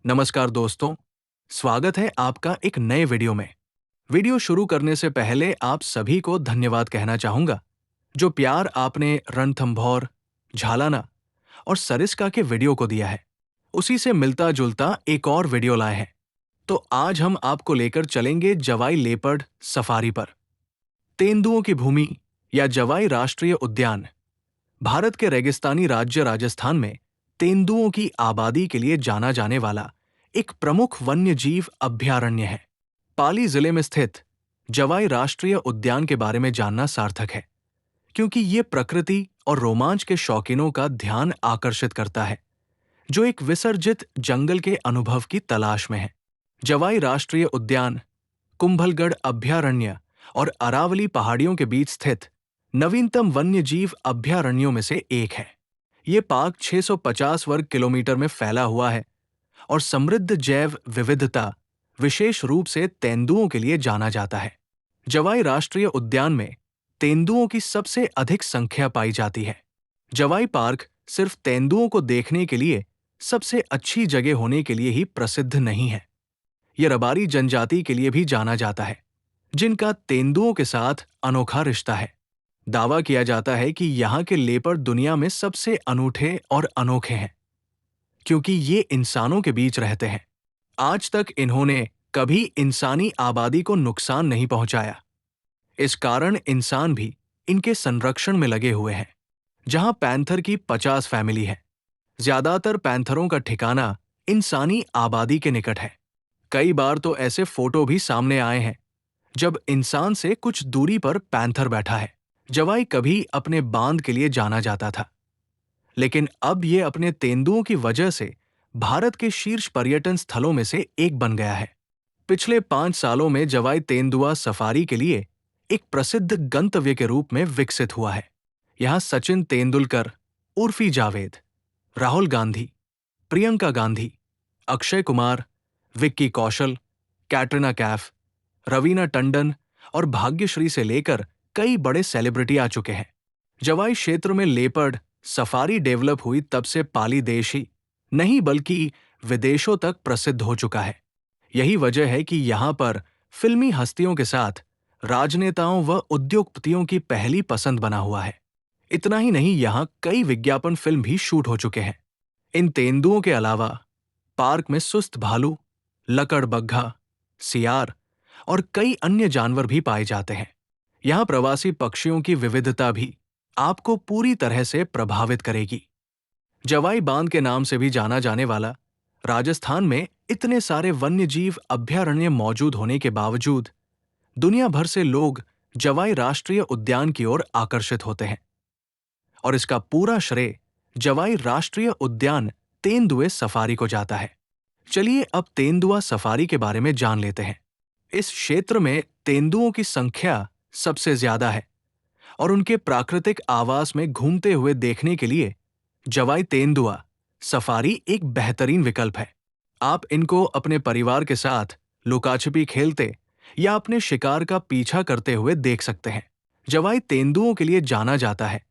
नमस्कार दोस्तों, स्वागत है आपका एक नए वीडियो में। वीडियो शुरू करने से पहले आप सभी को धन्यवाद कहना चाहूंगा। जो प्यार आपने रणथंभौर, झालाना और सरिस्का के वीडियो को दिया है, उसी से मिलता जुलता एक और वीडियो लाए हैं। तो आज हम आपको लेकर चलेंगे जवाई लेपर्ड सफारी पर। तेंदुओं की भूमि या जवाई राष्ट्रीय उद्यान भारत के रेगिस्तानी राज्य राजस्थान में तेंदुओं की आबादी के लिए जाना जाने वाला एक प्रमुख वन्यजीव अभयारण्य है। पाली जिले में स्थित जवाई राष्ट्रीय उद्यान के बारे में जानना सार्थक है, क्योंकि ये प्रकृति और रोमांच के शौकीनों का ध्यान आकर्षित करता है, जो एक विसर्जित जंगल के अनुभव की तलाश में है। जवाई राष्ट्रीय उद्यान कुंभलगढ़ अभयारण्य और अरावली पहाड़ियों के बीच स्थित नवीनतम वन्यजीव अभयारण्यों में से एक है। ये पार्क 650 वर्ग किलोमीटर में फैला हुआ है और समृद्ध जैव विविधता, विशेष रूप से तेंदुओं के लिए जाना जाता है। जवाई राष्ट्रीय उद्यान में तेंदुओं की सबसे अधिक संख्या पाई जाती है। जवाई पार्क सिर्फ तेंदुओं को देखने के लिए सबसे अच्छी जगह होने के लिए ही प्रसिद्ध नहीं है। यह रबारी जनजाति के लिए भी जाना जाता है, जिनका तेंदुओं के साथ अनोखा रिश्ता है। दावा किया जाता है कि यहाँ के लेपर्ड दुनिया में सबसे अनूठे और अनोखे हैं, क्योंकि ये इंसानों के बीच रहते हैं। आज तक इन्होंने कभी इंसानी आबादी को नुकसान नहीं पहुंचाया। इस कारण इंसान भी इनके संरक्षण में लगे हुए हैं। जहां पैंथर की 50 फैमिली है, ज्यादातर पैंथरों का ठिकाना इंसानी आबादी के निकट है। कई बार तो ऐसे फोटो भी सामने आए हैं जब इंसान से कुछ दूरी पर पैंथर बैठा है। जवाई कभी अपने बांध के लिए जाना जाता था, लेकिन अब ये अपने तेंदुओं की वजह से भारत के शीर्ष पर्यटन स्थलों में से एक बन गया है। पिछले 5 सालों में जवाई तेंदुआ सफारी के लिए एक प्रसिद्ध गंतव्य के रूप में विकसित हुआ है। यहाँ सचिन तेंदुलकर, उर्फी जावेद, राहुल गांधी, प्रियंका गांधी, अक्षय कुमार, विक्की कौशल, कैटरीना कैफ, रवीना टंडन और भाग्यश्री से लेकर कई बड़े सेलिब्रिटी आ चुके हैं। जवाई क्षेत्र में लेपर्ड सफारी डेवलप हुई तब से पाली देश ही नहीं बल्कि विदेशों तक प्रसिद्ध हो चुका है। यही वजह है कि यहाँ पर फिल्मी हस्तियों के साथ राजनेताओं व उद्योगपतियों की पहली पसंद बना हुआ है। इतना ही नहीं, यहाँ कई विज्ञापन फिल्म भी शूट हो चुके हैं। इन तेंदुओं के अलावा पार्क में सुस्त भालू, लकड़बग्घा, सियार और कई अन्य जानवर भी पाए जाते हैं। यहाँ प्रवासी पक्षियों की विविधता भी आपको पूरी तरह से प्रभावित करेगी। जवाई बांध के नाम से भी जाना जाने वाला राजस्थान में इतने सारे वन्यजीव अभयारण्य मौजूद होने के बावजूद दुनिया भर से लोग जवाई राष्ट्रीय उद्यान की ओर आकर्षित होते हैं, और इसका पूरा श्रेय जवाई राष्ट्रीय उद्यान तेंदुए सफारी को जाता है। चलिए अब तेंदुआ सफारी के बारे में जान लेते हैं। इस क्षेत्र में तेंदुओं की संख्या सबसे ज्यादा है और उनके प्राकृतिक आवास में घूमते हुए देखने के लिए जवाई तेंदुआ सफारी एक बेहतरीन विकल्प है। आप इनको अपने परिवार के साथ लुकाछिपी खेलते या अपने शिकार का पीछा करते हुए देख सकते हैं। जवाई तेंदुओं के लिए जाना जाता है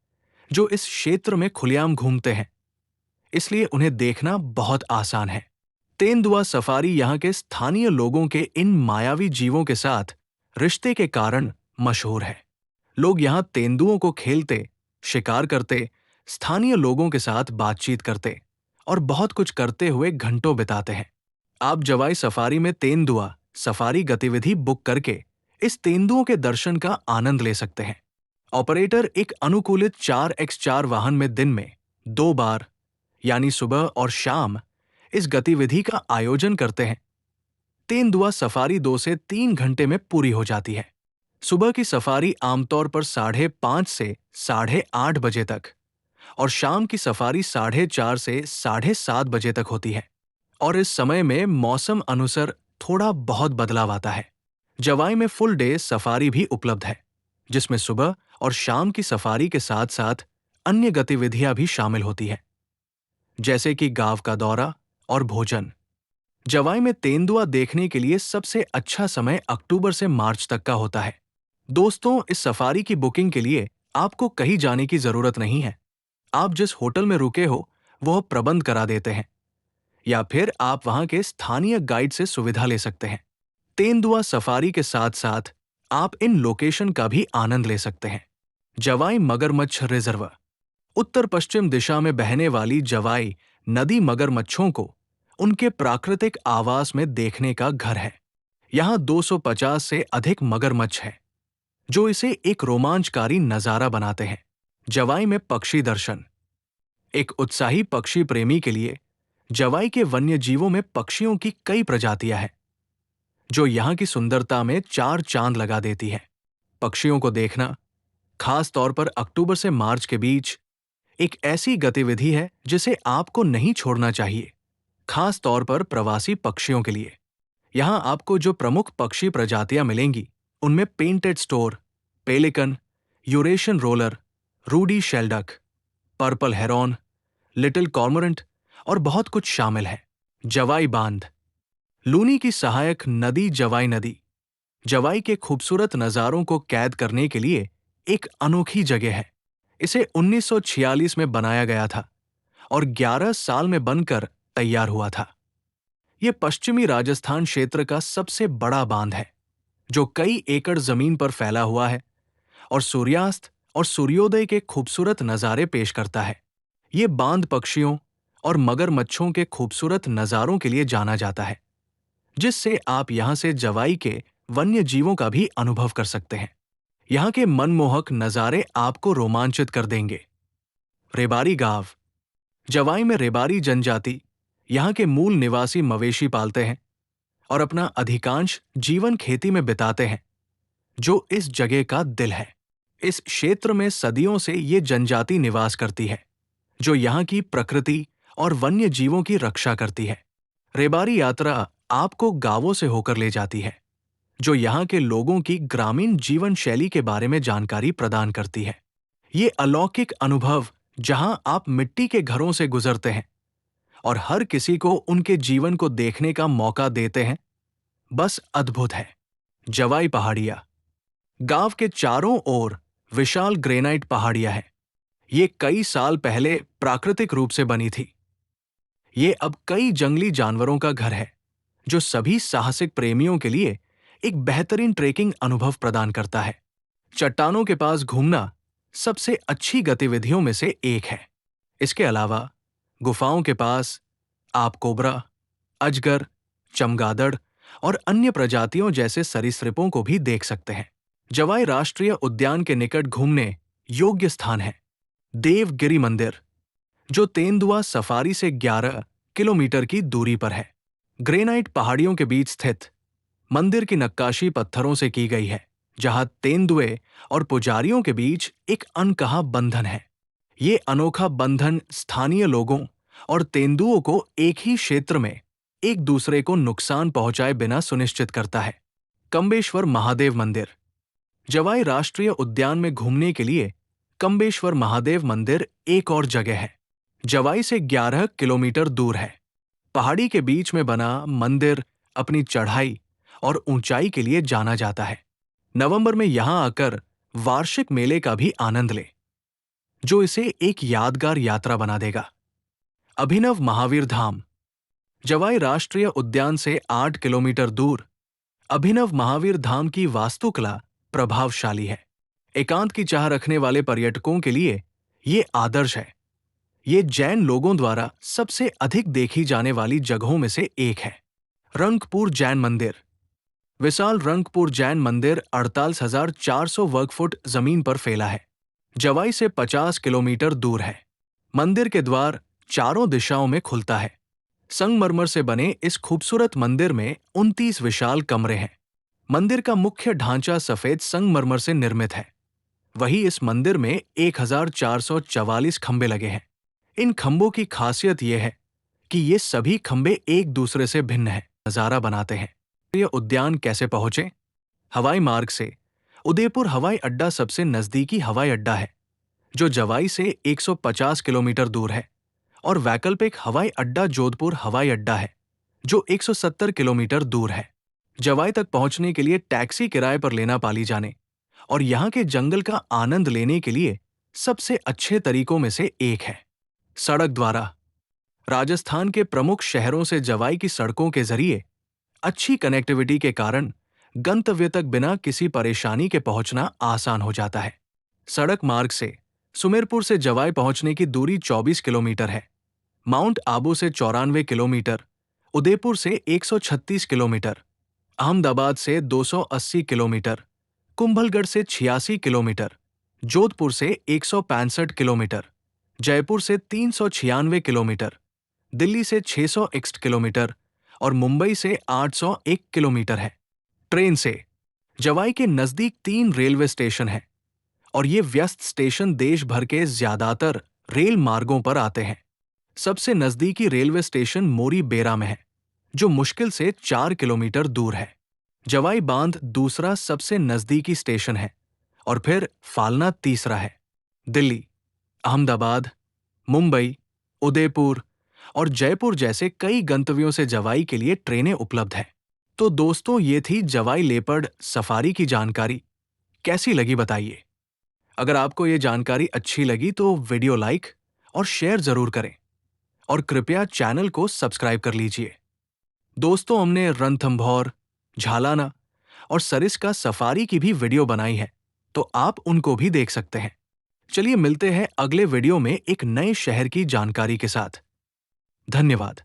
जो इस क्षेत्र में खुलेआम घूमते हैं, इसलिए उन्हें देखना बहुत आसान है। तेंदुआ सफारी यहाँ के स्थानीय लोगों के इन मायावी जीवों के साथ रिश्ते के कारण मशहूर है। लोग यहाँ तेंदुओं को खेलते, शिकार करते, स्थानीय लोगों के साथ बातचीत करते और बहुत कुछ करते हुए घंटों बिताते हैं। आप जवाई सफारी में तेंदुआ सफारी गतिविधि बुक करके इस तेंदुओं के दर्शन का आनंद ले सकते हैं। ऑपरेटर एक अनुकूलित 4x4 वाहन में दिन में 2 बार यानी सुबह और शाम इस गतिविधि का आयोजन करते हैं। तेंदुआ सफारी 2 से 3 घंटे में पूरी हो जाती है। सुबह की सफारी आमतौर पर 5:30 से 8:30 बजे तक और शाम की सफारी 4:30 से 7:30 बजे तक होती है, और इस समय में मौसम अनुसार थोड़ा बहुत बदलाव आता है। जवाई में फुल डे सफारी भी उपलब्ध है, जिसमें सुबह और शाम की सफारी के साथ साथ अन्य गतिविधियां भी शामिल होती हैं, जैसे कि गांव का दौरा और भोजन। जवाई में तेंदुआ देखने के लिए सबसे अच्छा समय अक्टूबर से मार्च तक का होता है। दोस्तों, इस सफारी की बुकिंग के लिए आपको कहीं जाने की जरूरत नहीं है। आप जिस होटल में रुके हो वह प्रबंध करा देते हैं। या फिर आप वहां के स्थानीय गाइड से सुविधा ले सकते हैं। तेंदुआ सफारी के साथ साथ आप इन लोकेशन का भी आनंद ले सकते हैं। जवाई मगरमच्छ रिजर्व उत्तर पश्चिम दिशा में बहने वाली जवाई नदी मगरमच्छों को उनके प्राकृतिक आवास में देखने का घर है। यहाँ 250 से अधिक मगरमच्छ हैं, जो इसे एक रोमांचकारी नजारा बनाते हैं। जवाई में पक्षी दर्शन एक उत्साही पक्षी प्रेमी के लिए जवाई के वन्य जीवों में पक्षियों की कई प्रजातियां हैं, जो यहाँ की सुंदरता में चार चांद लगा देती है। पक्षियों को देखना, खास तौर पर अक्टूबर से मार्च के बीच, एक ऐसी गतिविधि है जिसे आपको नहीं छोड़ना चाहिए, खास तौर पर प्रवासी पक्षियों के लिए। यहाँ आपको जो प्रमुख पक्षी प्रजातियां मिलेंगी, उनमें painted store, pelican, Eurasian roller, ruddy shelduck, purple heron, little cormorant और बहुत कुछ शामिल है। जवाई बांध लूनी की सहायक नदी जवाई नदी जवाई के खूबसूरत नज़ारों को कैद करने के लिए एक अनोखी जगह है। इसे 1946 में बनाया गया था और 11 साल में बनकर तैयार हुआ था। यह पश्चिमी राजस्थान क्षेत्र का सबसे बड़ा बांध है, जो कई एकड़ जमीन पर फैला हुआ है और सूर्यास्त और सूर्योदय के खूबसूरत नज़ारे पेश करता है। ये बांध पक्षियों और मगरमच्छों के खूबसूरत नज़ारों के लिए जाना जाता है, जिससे आप यहां से जवाई के वन्य जीवों का भी अनुभव कर सकते हैं। यहाँ के मनमोहक नज़ारे आपको रोमांचित कर देंगे। रेबारी गांव जवाई में रेबारी जनजाति यहाँ के मूल निवासी मवेशी पालते हैं और अपना अधिकांश जीवन खेती में बिताते हैं, जो इस जगह का दिल है। इस क्षेत्र में सदियों से ये जनजाति निवास करती है, जो यहाँ की प्रकृति और वन्य जीवों की रक्षा करती है। रेबारी यात्रा आपको गांवों से होकर ले जाती है, जो यहाँ के लोगों की ग्रामीण जीवन शैली के बारे में जानकारी प्रदान करती है। ये अलौकिक अनुभव, जहाँ आप मिट्टी के घरों से गुजरते हैं और हर किसी को उनके जीवन को देखने का मौका देते हैं, बस अद्भुत है। जवाई पहाड़ियाँ गांव के चारों ओर विशाल ग्रेनाइट पहाड़ियाँ हैं। ये कई साल पहले प्राकृतिक रूप से बनी थी। ये अब कई जंगली जानवरों का घर है, जो सभी साहसिक प्रेमियों के लिए एक बेहतरीन ट्रेकिंग अनुभव प्रदान करता है। चट्टानों के पास घूमना सबसे अच्छी गतिविधियों में से एक है। इसके अलावा गुफाओं के पास आप कोबरा, अजगर, चमगादड़ और अन्य प्रजातियों जैसे सरीसृपों को भी देख सकते हैं। जवाई राष्ट्रीय उद्यान के निकट घूमने योग्य स्थान है देवगिरी मंदिर, जो तेंदुआ सफारी से 11 किलोमीटर की दूरी पर है। ग्रेनाइट पहाड़ियों के बीच स्थित मंदिर की नक्काशी पत्थरों से की गई है, जहां तेंदुए और पुजारियों के बीच एक अनकहा बंधन है। ये अनोखा बंधन स्थानीय लोगों और तेंदुओं को एक ही क्षेत्र में एक दूसरे को नुकसान पहुंचाए बिना सुनिश्चित करता है। कंबेश्वर महादेव मंदिर जवाई राष्ट्रीय उद्यान में घूमने के लिए कंबेश्वर महादेव मंदिर एक और जगह है। जवाई से 11 किलोमीटर दूर है। पहाड़ी के बीच में बना मंदिर अपनी चढ़ाई और ऊंचाई के लिए जाना जाता है। नवंबर में यहां आकर वार्षिक मेले का भी आनंद ले, जो इसे एक यादगार यात्रा बना देगा। अभिनव महावीर धाम जवाई राष्ट्रीय उद्यान से 8 किलोमीटर दूर अभिनव महावीर धाम की वास्तुकला प्रभावशाली है। एकांत की चाह रखने वाले पर्यटकों के लिए ये आदर्श है। ये जैन लोगों द्वारा सबसे अधिक देखी जाने वाली जगहों में से एक है। रंगपुर जैन मंदिर विशाल रंगपुर जैन मंदिर 48,400 वर्ग फुट जमीन पर फैला है। जवाई से 50 किलोमीटर दूर है। मंदिर के द्वार चारों दिशाओं में खुलता है। संगमरमर से बने इस खूबसूरत मंदिर में 29 विशाल कमरे हैं। मंदिर का मुख्य ढांचा सफेद संगमरमर से निर्मित है। वहीं इस मंदिर में 1444 खंभे लगे हैं। इन खंभों की खासियत यह है कि ये सभी खंभे एक दूसरे से भिन्न हैं, नजारा बनाते हैं। ये उद्यान कैसे पहुंचे? हवाई मार्ग से उदयपुर हवाई अड्डा सबसे नजदीकी हवाई अड्डा है, जो जवाई से 150 किलोमीटर दूर है, और वैकल्पिक हवाई अड्डा जोधपुर हवाई अड्डा है, जो 170 किलोमीटर दूर है। जवाई तक पहुंचने के लिए टैक्सी किराए पर लेना पाली जाने और यहाँ के जंगल का आनंद लेने के लिए सबसे अच्छे तरीकों में से एक है। सड़क द्वारा राजस्थान के प्रमुख शहरों से जवाई की सड़कों के जरिए अच्छी कनेक्टिविटी के कारण गंतव्य तक बिना किसी परेशानी के पहुंचना आसान हो जाता है। सड़क मार्ग से सुमेरपुर से जवाई पहुंचने की दूरी 24 किलोमीटर है। माउंट आबू से 94 किलोमीटर, उदयपुर से 136 किलोमीटर, अहमदाबाद से 280 किलोमीटर, कुंभलगढ़ से 86 किलोमीटर, जोधपुर से 165 किलोमीटर, जयपुर से 396 किलोमीटर, दिल्ली से 661 किलोमीटर और मुंबई से 801 किलोमीटर है। ट्रेन से जवाई के नजदीक 3 रेलवे स्टेशन हैं और ये व्यस्त स्टेशन देश भर के ज्यादातर रेल मार्गों पर आते हैं। सबसे नजदीकी रेलवे स्टेशन मोरी बेरा में है, जो मुश्किल से 4 किलोमीटर दूर है। जवाई बांध दूसरा सबसे नजदीकी स्टेशन है और फिर फालना तीसरा है। दिल्ली, अहमदाबाद, मुंबई, उदयपुर और जयपुर जैसे कई गंतव्यों से जवाई के लिए ट्रेनें उपलब्ध हैं। तो दोस्तों, ये थी जवाई लेपर्ड सफारी की जानकारी। कैसी लगी बताइए। अगर आपको ये जानकारी अच्छी लगी तो वीडियो लाइक और शेयर जरूर करें और कृपया चैनल को सब्सक्राइब कर लीजिए। दोस्तों, हमने रणथंभौर, झालाना और सरिस्का सफारी की भी वीडियो बनाई है, तो आप उनको भी देख सकते हैं। चलिए मिलते हैं अगले वीडियो में एक नए शहर की जानकारी के साथ। धन्यवाद।